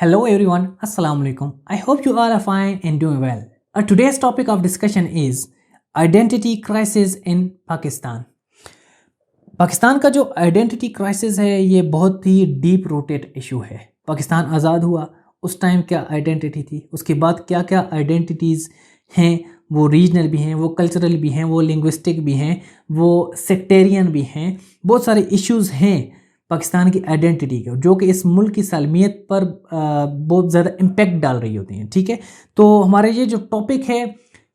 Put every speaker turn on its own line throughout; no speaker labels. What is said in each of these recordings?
Hello everyone, Assalamu alaikum. I hope you all are fine and doing well. Today's topic of discussion is identity crisis in Pakistan. Pakistan का जो identity crisis है ये बहुत ही deep rooted issue है। पाकिस्तान आज़ाद हुआ उस time क्या identity थी, उसके बाद क्या क्या आइडेंटिटीज़ हैं, वो रीजनल भी हैं, वो कल्चरल भी हैं, वो लिंग्विस्टिक भी हैं, वो सेक्टेरियन भी हैं। बहुत सारे इश्यूज़ हैं पाकिस्तान की आइडेंटिटी के जो कि इस मुल्क की सालमियत पर बहुत ज़्यादा इम्पेक्ट डाल रही होती हैं। ठीक है, तो हमारे ये जो टॉपिक है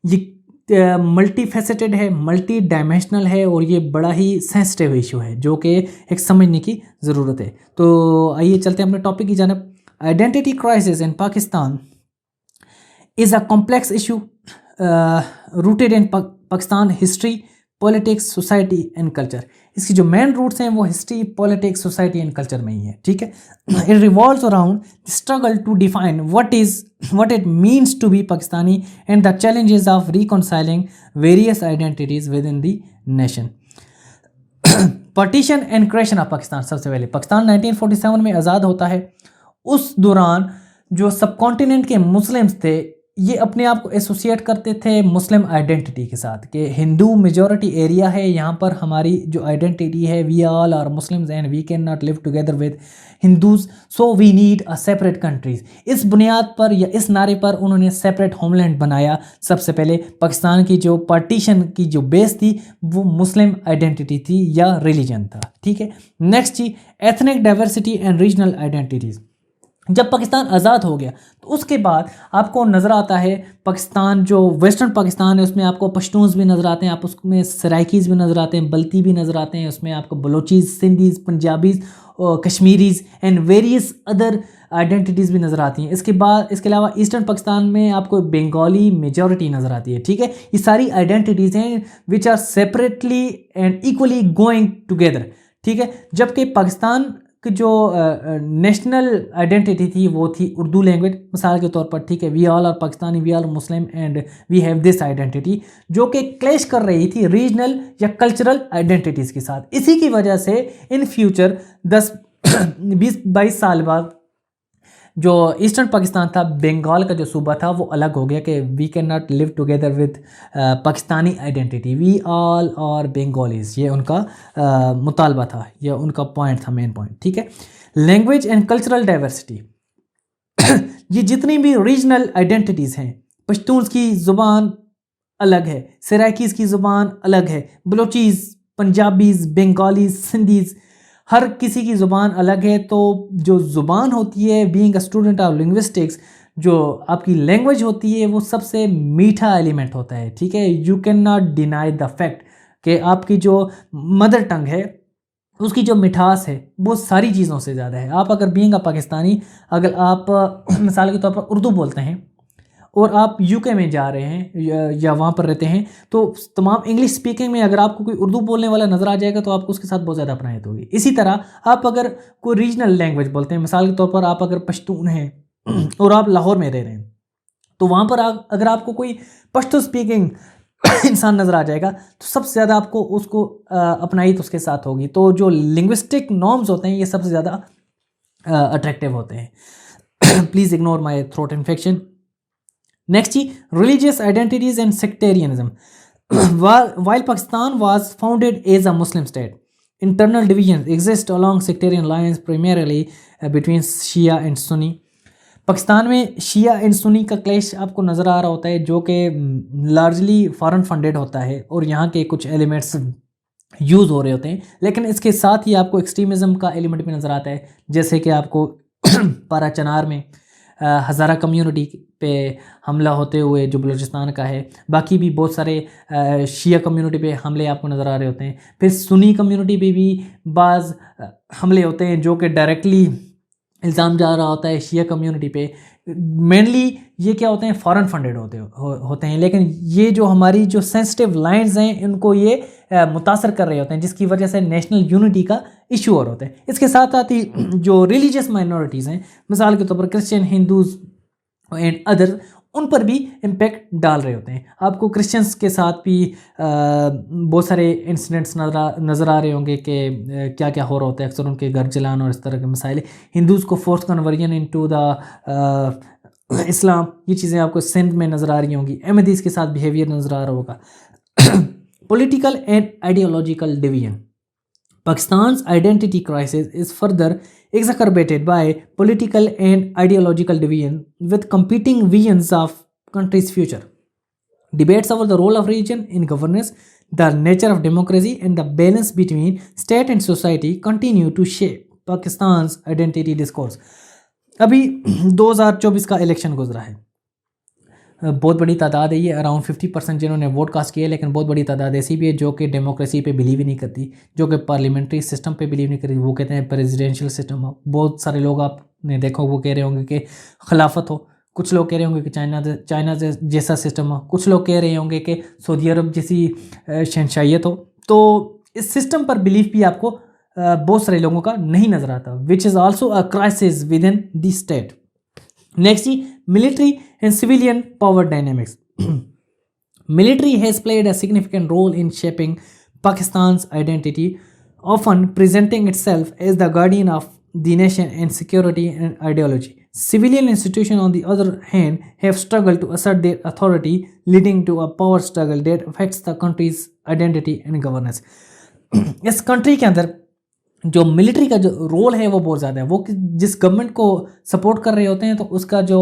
ये मल्टी फैसेटेड है, मल्टी डायमेंशनल है और ये बड़ा ही सेंसिटिव इशू है जो कि एक समझने की ज़रूरत है। तो आइए चलते हैं अपने टॉपिक की जानब। Identity crisis in Pakistan is a complex issue rooted in Pakistan history, politics, society and culture. इसकी जो मेन रूट्स हैं वो history, politics, society and culture में ही है। ठीक है, it revolves around struggle to define what it means to be Pakistani and the challenges of reconciling various identities within the nation. Partition and creation of Pakistan। सबसे पहले पाकिस्तान 1947 में आज़ाद होता है। उस दौरान जो सब कॉन्टिनेंट के मुस्लिम्स थे ये अपने आप को एसोसिएट करते थे मुस्लिम आइडेंटिटी के साथ कि हिंदू मेजॉरिटी एरिया है, यहाँ पर हमारी जो आइडेंटिटी है we all are Muslims and we can not live together with Hindus, so we need a separate countries. इस बुनियाद पर या इस नारे पर उन्होंने सेपरेट होमलैंड बनाया। सबसे पहले पाकिस्तान की जो पार्टीशन की जो बेस थी वो मुस्लिम आइडेंटिटी थी या रिलीजन था। ठीक है, नेक्स्ट जी ethnic diversity and regional identities. जब पाकिस्तान आज़ाद हो गया तो उसके बाद आपको नज़र आता है पाकिस्तान जो वेस्टर्न पाकिस्तान है उसमें आपको पश्तून्स भी नज़र आते हैं, आप उसमें सराइकीज़ भी नज़र आते हैं, बल्ती भी नज़र आते हैं, उसमें आपको Balochis, Sindhis, Punjabis, Kashmiris and various other identities भी नज़र आती हैं। इसके अलावा ईस्टर्न पाकिस्तान में आपको बंगाली मेजॉरिटी नज़र आती है। ठीक है, ये सारी आइडेंटिटीज़ हैं which are separately and equally going together. ठीक है, जबकि पाकिस्तान कि जो नेशनल आइडेंटिटी थी वो थी उर्दू लैंग्वेज, मिसाल के तौर पर। ठीक है, we all are Pakistani, we all Muslim and we have this identity, जो कि क्लैश कर रही थी रीजनल या कल्चरल आइडेंटिटीज़ के साथ। इसी की वजह से इन फ्यूचर 10-20-22 साल बाद जो ईस्टर्न पाकिस्तान था, बंगाल का जो सूबा था वो अलग हो गया कि we can not live together with Pakistani identity, we all और बंगालीज। ये उनका मुतालबा था, ये उनका पॉइंट था, मेन पॉइंट। ठीक है, लैंग्वेज एंड कल्चरल डाइवर्सिटी। ये जितनी भी रीजनल आइडेंटिटीज़ हैं, पश्तून्स की ज़ुबान अलग है, सराइकीज़ की ज़ुबान अलग है, बलोचीज़, पंजाबीज़, बंगालीज़, सिंधीज़, हर किसी की ज़ुबान अलग है। तो जो ज़ुबान होती है, being a student of linguistics, जो आपकी लैंग्वेज होती है वो सबसे मीठा एलिमेंट होता है। ठीक है, you can not deny the fact कि आपकी जो मदर टंग है उसकी जो मिठास है वो सारी चीज़ों से ज़्यादा है। आप अगर बीइंग अ पाकिस्तानी, अगर आप मिसाल के तौर पर उर्दू बोलते हैं और आप यूके में जा रहे हैं या वहाँ पर रहते हैं, तो तमाम इंग्लिश स्पीकिंग में अगर आपको कोई उर्दू बोलने वाला नज़र आ जाएगा तो आपको उसके साथ बहुत ज़्यादा अपनायत होगी। इसी तरह आप अगर कोई रीजनल लैंग्वेज बोलते हैं, मिसाल के तौर पर आप अगर पश्तून हैं और आप लाहौर में रह रहे हैं, तो वहाँ पर अगर आपको कोई पश्तो स्पीकिंग इंसान नज़र आ जाएगा तो सबसे ज़्यादा आपको उसको अपनाइत उसके साथ होगी। तो जो लिंग्विस्टिक नॉर्म्स होते हैं ये सबसे ज़्यादा अट्रैक्टिव होते हैं। Please ignore my throat infection. Next, religious identities and sectarianism. While Pakistan was founded as a Muslim state, internal divisions exist along sectarian lines, primarily between Shia and Sunni. Pakistan में शिया and Sunni का clash आपको नज़र आ रहा होता है जो कि largely foreign funded होता है और यहाँ के कुछ एलिमेंट्स यूज़ हो रहे होते हैं, लेकिन इसके साथ ही आपको एक्सट्रीमिज़म का एलिमेंट भी नज़र आता है। जैसे कि आपको पारा चनार में हज़ारा कम्युनिटी पे हमला होते हुए जो बलूचिस्तान का है, बाकी भी बहुत सारे शिया कम्युनिटी पे हमले आपको नज़र आ रहे होते हैं। फिर सुन्नी कम्युनिटी पे भी बाज़ हमले होते हैं जो कि डायरेक्टली इल्ज़ाम जा रहा होता है शिया कम्युनिटी पे। मेनली ये क्या होते हैं, फॉरेन फंडेड होते हैं, लेकिन ये जो हमारी जो सेंसिटिव लाइंस हैं इनको ये मुतासर कर रहे होते हैं, जिसकी वजह से नेशनल यूनिटी का इशू और होता है। इसके साथ साथ ही जो रिलीजियस माइनॉरिटीज़ हैं, मिसाल के तौर पर क्रिश्चियन, हिंदूज़ एंड अदर्स, उन पर भी इम्पैक्ट डाल रहे होते हैं। आपको क्रिश्चियंस के साथ भी बहुत सारे इंसिडेंट्स नज़र आ रहे होंगे कि क्या क्या हो रहा होता है, अक्सर उनके घर जलाना और इस तरह के मसाइल। हिंदूज़ को फोर्स कन्वर्जन इनटू द इस्लाम, ये चीज़ें आपको सिंध में नज़र आ रही होंगी। अहमदीज़ के साथ बिहेवियर नज़र आ रहा होगा। Political and ideological division, Pakistan's identity crisis is further exacerbated by political and ideological division with competing visions of country's future. Debates over the role of religion in governance, the nature of democracy, and the balance between state and society continue to shape Pakistan's identity discourse. अभी 2024 का election गुजरा है, बहुत बड़ी तादाद है ये, around 50% जिन्होंने वोट कास्ट किया, लेकिन बहुत बड़ी तादाद ऐसी भी है जो कि डेमोक्रेसी पे बिलीव ही नहीं करती, जो कि पार्लियामेंट्री सिस्टम पे बिलीव नहीं करती। वो कहते हैं प्रेसिडेंशियल सिस्टम हो। बहुत सारे लोग आपने देखा वो कह रहे होंगे कि खिलाफत हो, कुछ लोग कह रहे होंगे कि चाइना जैसा सिस्टम हो, कुछ लोग कह रहे होंगे कि सऊदी अरब जैसी शहनशाहियत हो। तो इस सिस्टम पर बिलीव भी आपको बहुत सारे लोगों का नहीं नज़र आता, which is also a crisis with in the state. Next, military and civilian power dynamics. Military has played a significant role in shaping Pakistan's identity, often presenting itself as the guardian of the nation and security and ideology. Civilian institutions, on the other hand, have struggled to assert their authority, leading to a power struggle that affects the country's identity and governance. इस country के अंदर जो military का जो role है वो बहुत ज़्यादा है। वो जिस गवर्नमेंट को सपोर्ट कर रहे होते हैं तो उसका जो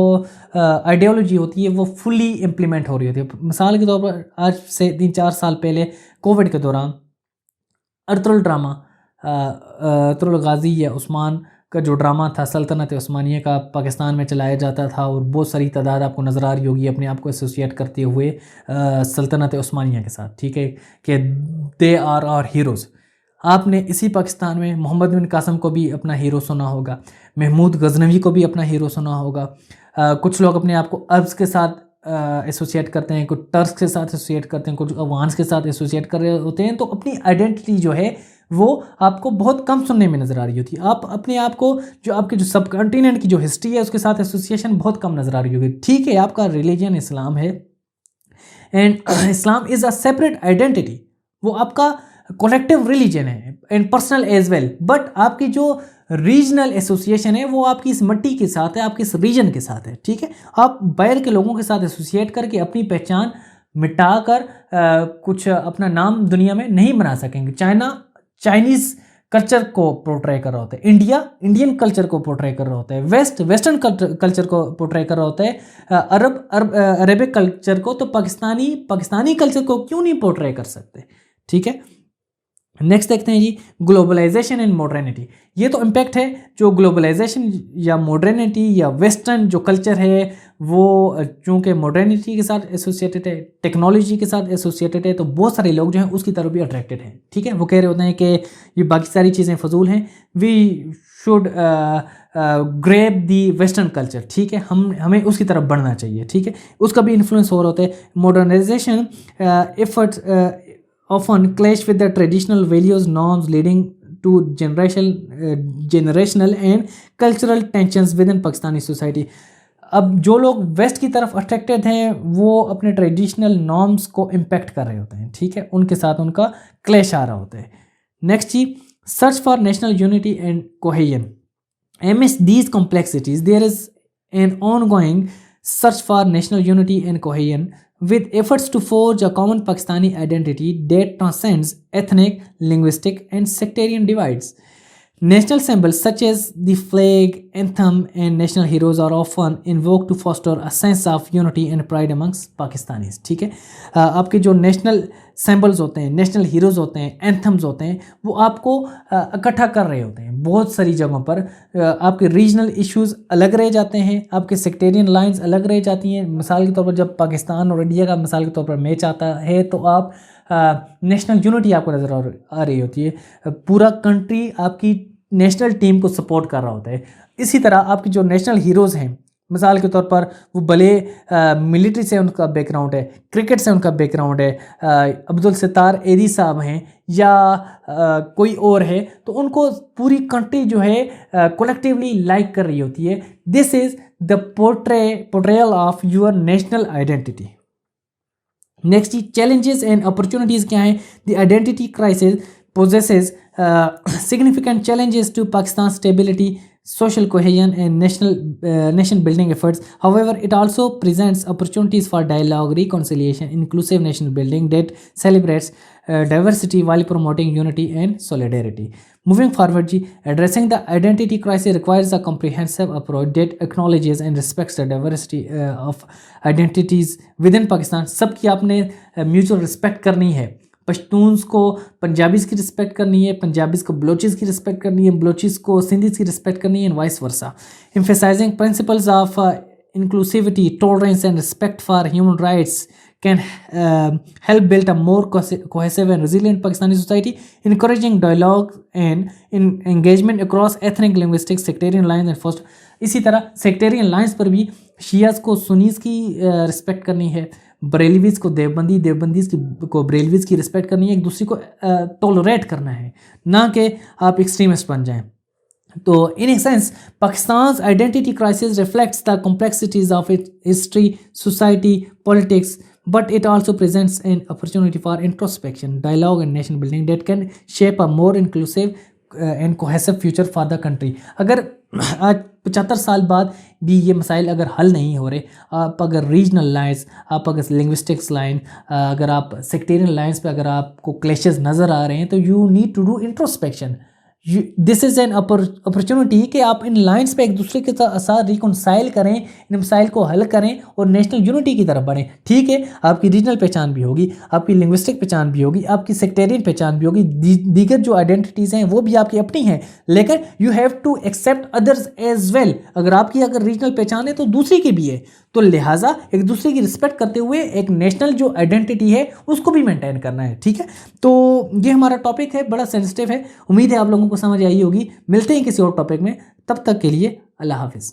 आइडियोलॉजी होती है वो फुली इम्प्लीमेंट हो रही होती है। मिसाल के तौर पर आज से 3-4 साल पहले कोविड के दौरान अर्तुल ड्रामा, अर्तुल गाजी या उस्मान का जो ड्रामा था सल्तनत उस्मानिया का, पाकिस्तान में चलाया जाता था और बहुत सारी तादाद आपको नज़र आ रही होगी अपने आप को एसोसिएट करते हुए सल्तनत उस्मानिया के साथ, ठीक है, कि दे आर आवर हीरोज़। आपने इसी पाकिस्तान में मोहम्मद बिन कासिम को भी अपना हीरो सुना होगा, महमूद गजनवी को भी अपना हीरो सुना होगा। कुछ लोग अपने आप को अरब्स के साथ एसोसिएट करते हैं, कुछ टर्क्स के साथ एसोसिएट करते हैं, कुछ अफगान्स के साथ एसोसिएट कर रहे होते हैं। तो अपनी आइडेंटिटी जो है वो आपको बहुत कम सुनने में नज़र आ रही होती है। आप अपने आप को जो आपके जो सब कॉन्टिनेंट की जो हिस्ट्री है उसके साथ एसोसिएशन बहुत कम नज़र आ रही होगी। ठीक है, आपका रिलीजन इस्लाम है and Islam is a separate identity, वो आपका कलेक्टिव रिलीजन है and personal as well, but आपकी जो रीजनल एसोसिएशन है वो आपकी इस मिट्टी के साथ है, आपके इस रीजन के साथ है। ठीक है, आप बाहर के लोगों के साथ एसोसिएट करके अपनी पहचान मिटा कर कुछ अपना नाम दुनिया में नहीं बना सकेंगे। चाइनीज़ कल्चर को पोर्ट्रे कर रहा होता है, इंडिया इंडियन कल्चर को पोर्ट्रे कर रहा होता है, वेस्टर्न कल्चर को पोर्ट्रे कर रहा होता है, अरबिक कल्चर को, तो पाकिस्तानी कल्चर को क्यों नहीं पोर्ट्रे कर सकते। ठीक है, नेक्स्ट देखते हैं जी, ग्लोबलाइजेशन एंड मॉडर्निटी। ये तो इम्पैक्ट है जो ग्लोबलाइजेशन या मॉडर्निटी या वेस्टर्न जो कल्चर है वो चूँकि मॉडर्निटी के साथ एसोसिएटेड है, टेक्नोलॉजी के साथ एसोसिएटेड है, तो बहुत सारे लोग जो हैं उसकी तरफ भी अट्रैक्टेड हैं। ठीक है, वो कह रहे होते हैं कि ये बाकी सारी चीज़ें फजूल हैं, we should grab the western culture. ठीक है, हमें उसकी तरफ बढ़ना चाहिए। ठीक है, उसका भी इन्फ्लुएंस हो रहा होता है। Modernization efforts often clash with the traditional values norms, leading to generational and cultural tensions within Pakistani society. अब जो लोग वेस्ट की तरफ अट्रैक्टेड हैं वो अपने ट्रेडिशनल नॉर्म्स को इम्पेक्ट कर रहे होते हैं। ठीक है, उनके साथ उनका क्लैश आ रहा होता है। नेक्स्ट जी, search for national unity and cohesion. amidst these complexities there is an ongoing search for national unity and cohesion, with efforts to forge a common Pakistani identity that transcends ethnic, linguistic, and sectarian divides. National symbols such as the flag, anthem, and national heroes are often invoked to foster a sense of unity and pride amongst Pakistanis. ठीक है, आपके जो national symbols होते हैं, national heroes होते हैं, anthems होते हैं, वो आपको इकट्ठा कर रहे होते हैं। बहुत सारी जगहों पर आपके रीजनल इश्यूज़ अलग रह जाते हैं, आपके सेक्टेरियन लाइंस अलग रह जाती हैं। मिसाल के तौर पर जब पाकिस्तान और इंडिया का मिसाल के तौर पर मैच आता है तो आप नेशनल यूनिटी आपको नज़र आ रही होती है, पूरा कंट्री आपकी नेशनल टीम को सपोर्ट कर रहा होता है। इसी तरह आपकी जो नेशनल हीरोज़ हैं मिसाल के तौर पर वो भले मिलिट्री से उनका बैकग्राउंड है, क्रिकेट से उनका बैकग्राउंड है, अब्दुल सत्तार एरी साहब हैं या कोई और है, तो उनको पूरी कंट्री जो है कलेक्टिवली लाइक कर रही होती है। This is the portrayal of your national identity. Next जी, चैलेंजेस एंड अपॉर्चुनिटीज़ क्या हैं? The identity crisis possesses significant challenges to Pakistan's stability, social cohesion, and nation building efforts. However, it also presents opportunities for dialogue, reconciliation, inclusive nation building that celebrates diversity while promoting unity and solidarity. Moving forward, ji, addressing the identity crisis requires a comprehensive approach that acknowledges and respects the diversity of identities within Pakistan. सबकी आपने mutual respect करनी है। पश्तून्स को पंजाबीज़ की respect करनी है, पंजाबीज़ को बलोचिस की रिस्पेक्ट करनी है, बलोचिस को सिंधीज़ की रिस्पेक्ट करनी है, and vice versa. Emphasizing principles of inclusivity, tolerance, and respect for human rights can help build a more cohesive and resilient Pakistani society, encouraging dialogue and engagement across ethnic, linguistic, sectarian lines and foster. इसी तरह sectarian lines पर भी शियाज़ को सुनीस की respect करनी है, बरेलवीज़ को देवबंदी, देवबंदीज़ को बरेलवीज़ की रिस्पेक्ट करनी है, एक दूसरे को टॉलरेट करना है, ना कि आप एक्सट्रीमिस्ट बन जाएं। तो in a sense Pakistan's identity crisis reflects the complexities of its history, society, politics, but it also presents an opportunity for introspection, dialogue and nation building that can shape a more inclusive and cohesive future for the country. अगर आज 75 साल बाद भी ये मसाइल अगर हल नहीं हो रहे, आप अगर रीजनल लाइन्स, आप अगर लिंग्विस्टिक्स लाइन, अगर आप सेक्टेरियन लाइन्स पे अगर आपको क्लैशेस नज़र आ रहे हैं, तो you need to do introspection. This is an opportunity कि आप इन लाइंस पे एक दूसरे के साथ रिकॉन्साइल करें, इन मसाइल को हल करें और नेशनल यूनिटी की तरफ बढ़ें। ठीक है, आपकी रीजनल पहचान भी होगी, आपकी लिंग्विस्टिक पहचान भी होगी, आपकी सेक्टेरियन पहचान भी होगी, दीगर जो आइडेंटिटीज़ हैं वो भी आपकी अपनी हैं, लेकिन you have to accept others as well. अगर आपकी अगर रीजनल पहचान है तो दूसरी की भी है, तो लिहाजा एक दूसरे की रिस्पेक्ट करते हुए एक नेशनल जो आइडेंटिटी है उसको भी मेंटेन करना है। ठीक है, तो ये हमारा टॉपिक है, बड़ा सेंसिटिव है। उम्मीद है आप लोगों को समझ आई होगी। मिलते हैं किसी और टॉपिक में, तब तक के लिए अल्लाह हाफिज़।